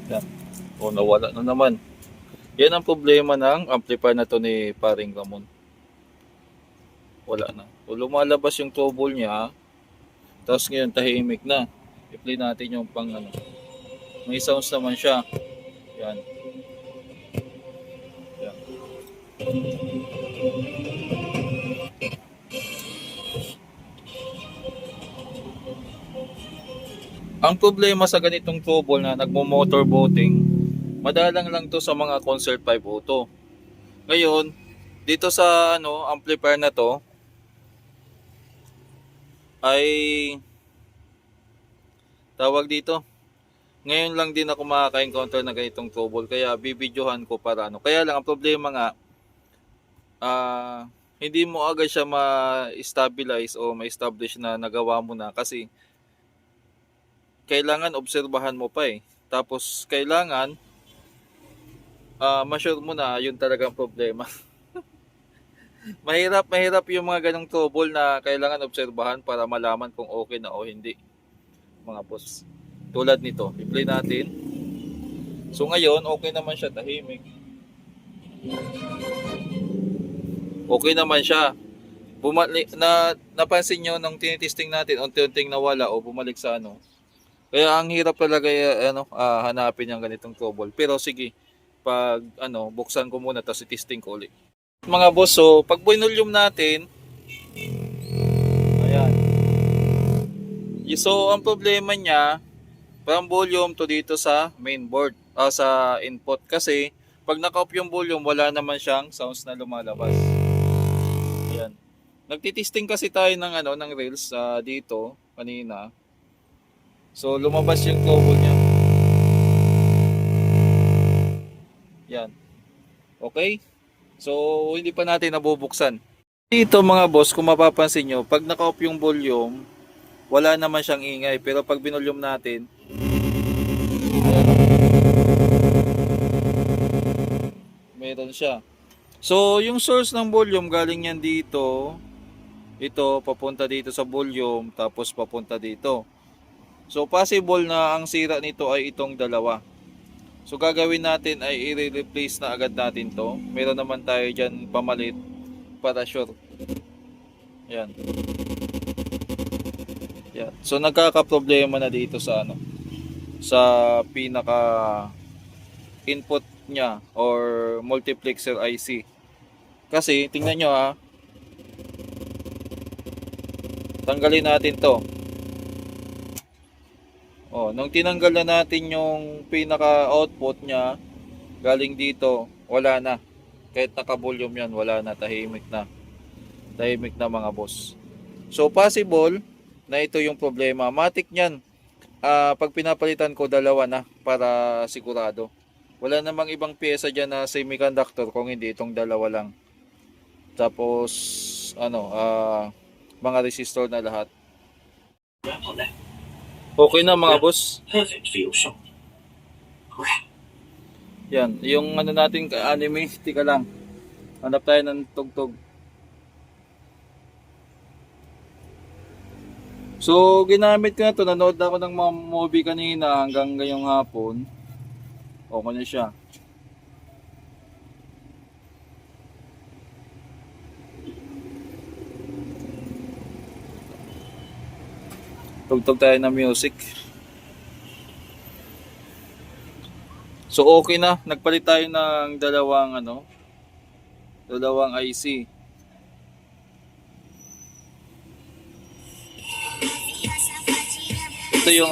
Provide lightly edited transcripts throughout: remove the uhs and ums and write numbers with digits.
Yan. O nawala na naman. Yan ang problema ng amplifier na to ni paring Ramon. Wala na. O lumalabas yung trouble niya. Tapos ngayon tahimik na. I-play natin yung pang ano. May sounds naman siya. Yan. Yan. Ang problema sa ganitong trouble na nagmo-motor boating, madalang lang to sa mga concert 5 auto. Ngayon, dito sa amplifier na to ay tawag dito. Ngayon lang din ako makaka-encounter na ganitong trouble kaya bibidyohan ko para ano. Kaya lang ang problema nga hindi mo agad siya ma-stabilize o ma-establish na nagawa mo na kasi kailangan obserbahan mo pa eh. Tapos kailangan ma-sure mo na yun talagang problema. mahirap yung mga ganong trouble na kailangan obserbahan para malaman kung okay na o hindi. Mga boss. Tulad nito, i-play natin. So ngayon, okay naman siya, tahimik. Okay naman siya. Napansin nyo nung tinitesting natin, unti-unting nawala o bumalik sa ano. Kaya ang hirap talaga hanapin yung ganitong trouble. Pero sige, pag buksan ko muna tapos i-testing ko ulit. Mga boss, so pag volume natin, ayan. So ang problema niya, from volume to dito sa mainboard, sa input kasi pag naka-off yung volume, wala naman siyang sounds na lumalabas. Ayan. Nagtitesting kasi tayo ng rails dito kanina. So lumabas yung trouble niya. Yan. Okay? So hindi pa natin nabubuksan. Dito mga boss, kung mapapansin nyo, pag naka-off yung volume, wala naman siyang ingay. Pero pag binulyum natin, ayan, meron siya. So yung source ng volume galing yan dito. Ito papunta dito sa volume, tapos papunta dito. So possible na ang sira nito ay itong dalawa. So gagawin natin ay i-replace na agad natin to. Meron naman tayo dyan pamalit para sure. Yan. Yan. So nagkaka-problema na dito sa sa pinaka input niya or multiplexer IC. Kasi tingnan nyo tanggalin natin to. Nung tinanggal na natin yung pinaka-output niya, galing dito, wala na. Kahit naka-volume yan, wala na. Tahimik na. Tahimik na mga boss. So, possible na ito yung problema. Matik niyan. Pag pinapalitan ko, dalawa na para sigurado. Wala namang ibang pyesa dyan na semiconductor kung hindi itong dalawa lang. Tapos, mga resistor na lahat. Okay na mga boss. Yan, yung natin ka-anime, tika lang. Hanap tayo ng tugtog. So, ginamit ko na to. Nanood ako ng mga movie kanina hanggang ngayong hapon. Okay na siya. Tugtog tayo ng music. So okay na, nagpalit tayo ng dalawang IC. Ito yung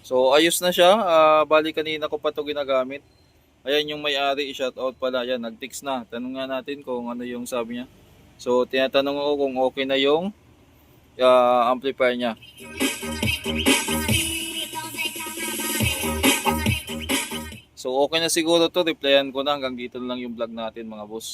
So ayos na siya. Bali kanina ko pa ito ginagamit. Ayan yung may-ari, i-shoutout pala. Yan, nag-text na. Tanong nga natin kung ano yung sabi niya. So, tinatanong ko kung okay na yung amplifier niya. So, okay na siguro to. Replyan ko na. Hanggang dito lang yung vlog natin mga boss.